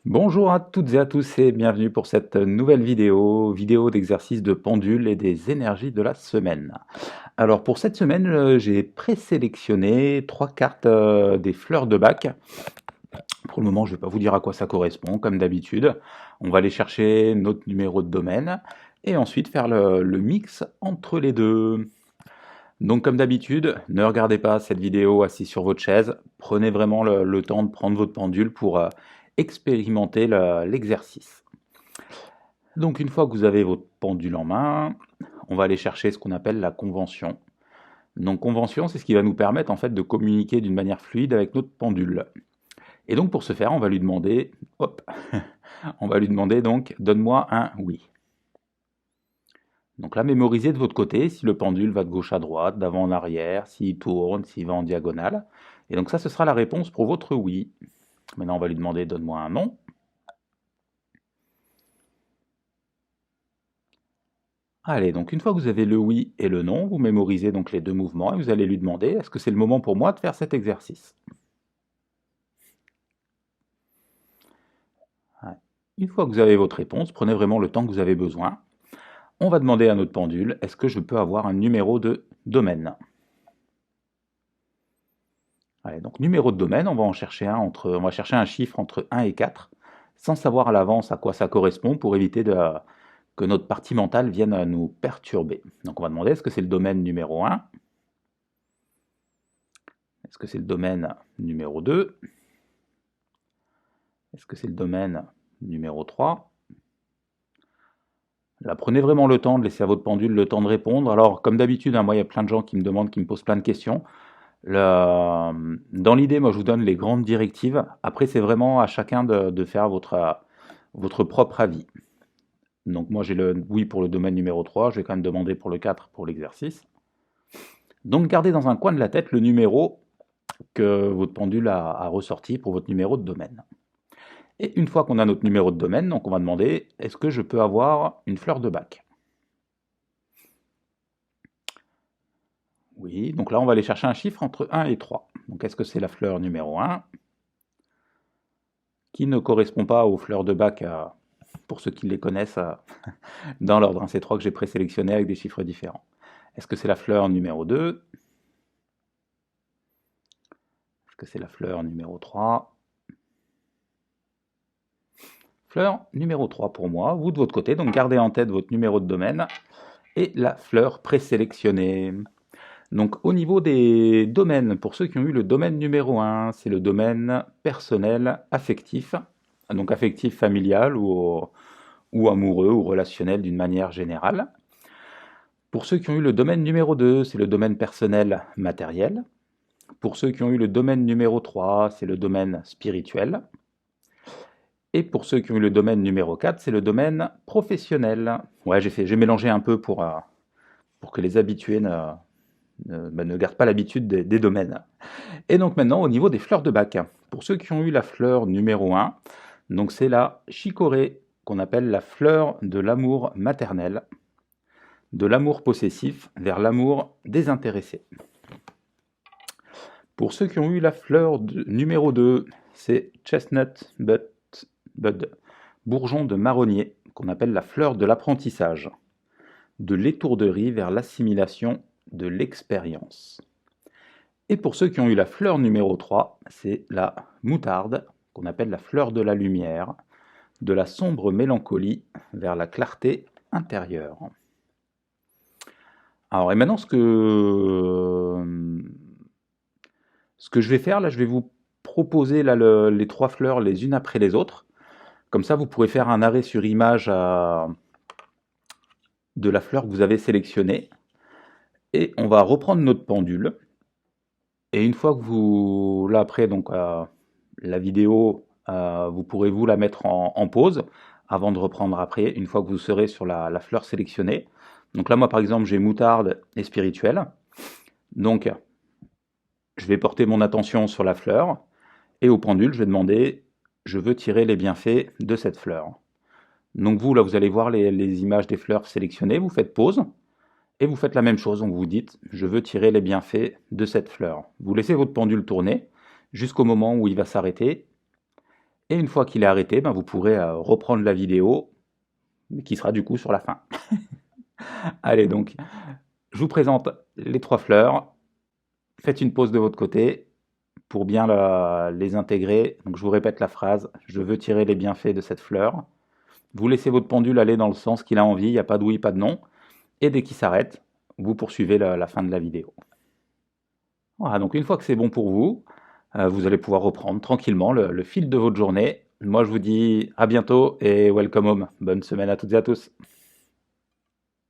Bonjour à toutes et à tous et bienvenue pour cette nouvelle vidéo d'exercice de pendule et des énergies de la semaine. Alors pour cette semaine, j'ai présélectionné 3 cartes des fleurs de bac. Pour le moment, je ne vais pas vous dire à quoi ça correspond, comme d'habitude. On va aller chercher notre numéro de domaine et ensuite faire le mix entre les deux. Donc comme d'habitude, ne regardez pas cette vidéo assis sur votre chaise, prenez vraiment le temps de prendre votre pendule pour expérimenter l'exercice. Donc une fois que vous avez votre pendule en main, on va aller chercher ce qu'on appelle la convention. Donc convention, c'est ce qui va nous permettre en fait de communiquer d'une manière fluide avec notre pendule. Et donc pour ce faire, on va lui demander, hop, on va lui demander donc, donne-moi un oui. Donc là, mémorisez de votre côté si le pendule va de gauche à droite, d'avant en arrière, s'il tourne, s'il va en diagonale. Et donc ça, ce sera la réponse pour votre oui. Maintenant, on va lui demander, donne-moi un non. Allez, donc une fois que vous avez le oui et le non, vous mémorisez donc les deux mouvements et vous allez lui demander, est-ce que c'est le moment pour moi de faire cet exercice? Ouais. Une fois que vous avez votre réponse, prenez vraiment le temps que vous avez besoin. On va demander à notre pendule, est-ce que je peux avoir un numéro de domaine? Allez, donc numéro de domaine, on va en chercher on va chercher un chiffre entre 1 et 4, sans savoir à l'avance à quoi ça correspond pour éviter que notre partie mentale vienne nous perturber. Donc on va demander, est-ce que c'est le domaine numéro 1? Est-ce que c'est le domaine numéro 2? Est-ce que c'est le domaine numéro 3? Là, prenez vraiment le temps de laisser à votre pendule le temps de répondre. Alors, comme d'habitude, hein, moi, il y a plein de gens qui me demandent, qui me posent plein de questions. Dans l'idée, moi, je vous donne les grandes directives. Après, c'est vraiment à chacun de faire votre propre avis. Donc, moi, j'ai le oui pour le domaine numéro 3. Je vais quand même demander pour le 4 pour l'exercice. Donc, gardez dans un coin de la tête le numéro que votre pendule a ressorti pour votre numéro de domaine. Et une fois qu'on a notre numéro de domaine, donc on va demander, est-ce que je peux avoir une fleur de bac? Oui, donc là on va aller chercher un chiffre entre 1 et 3. Donc est-ce que c'est la fleur numéro 1 qui ne correspond pas aux fleurs de bac pour ceux qui les connaissent dans l'ordre, hein, c'est 3 que j'ai présélectionnés avec des chiffres différents. Est-ce que c'est la fleur numéro 2? Est-ce que c'est la fleur numéro 3? Fleur numéro 3 pour moi, vous de votre côté, donc gardez en tête votre numéro de domaine et la fleur présélectionnée. Donc au niveau des domaines, pour ceux qui ont eu le domaine numéro 1, c'est le domaine personnel affectif, donc affectif familial ou amoureux ou relationnel d'une manière générale. Pour ceux qui ont eu le domaine numéro 2, c'est le domaine personnel matériel. Pour ceux qui ont eu le domaine numéro 3, c'est le domaine spirituel. Et pour ceux qui ont eu le domaine numéro 4, c'est le domaine professionnel. Ouais, j'ai mélangé un peu pour que les habitués ne gardent pas l'habitude des domaines. Et donc maintenant, au niveau des fleurs de bac, pour ceux qui ont eu la fleur numéro 1, donc c'est la chicorée, qu'on appelle la fleur de l'amour maternel, de l'amour possessif vers l'amour désintéressé. Pour ceux qui ont eu la fleur numéro 2, c'est Chestnut Bud, bourgeon de marronnier, qu'on appelle la fleur de l'apprentissage, de l'étourderie vers l'assimilation de l'expérience. Et pour ceux qui ont eu la fleur numéro 3, c'est la moutarde, qu'on appelle la fleur de la lumière, de la sombre mélancolie vers la clarté intérieure. Alors, et maintenant, ce que je vais faire, là, je vais vous proposer là, les 3 fleurs les unes après les autres. Comme ça, vous pourrez faire un arrêt sur image de la fleur que vous avez sélectionnée. Et on va reprendre notre pendule. Et une fois que vous, là après, donc la vidéo, vous pourrez vous la mettre en pause avant de reprendre après, une fois que vous serez sur la fleur sélectionnée. Donc là, moi par exemple, j'ai moutarde et spirituel. Donc, je vais porter mon attention sur la fleur et au pendule, je vais demander, je veux tirer les bienfaits de cette fleur. Donc vous, là, vous allez voir les images des fleurs sélectionnées, vous faites pause. Et vous faites la même chose, donc vous dites, je veux tirer les bienfaits de cette fleur. Vous laissez votre pendule tourner jusqu'au moment où il va s'arrêter. Et une fois qu'il est arrêté, ben, vous pourrez reprendre la vidéo, qui sera du coup sur la fin. Allez donc, je vous présente les 3 fleurs. Faites une pause de votre côté pour bien les intégrer. Donc je vous répète la phrase, je veux tirer les bienfaits de cette fleur. Vous laissez votre pendule aller dans le sens qu'il a envie, il n'y a pas de oui, pas de non. Et dès qu'il s'arrête, vous poursuivez la fin de la vidéo. Voilà, donc une fois que c'est bon pour vous, vous allez pouvoir reprendre tranquillement le fil de votre journée. Moi je vous dis à bientôt et welcome home. Bonne semaine à toutes et à tous.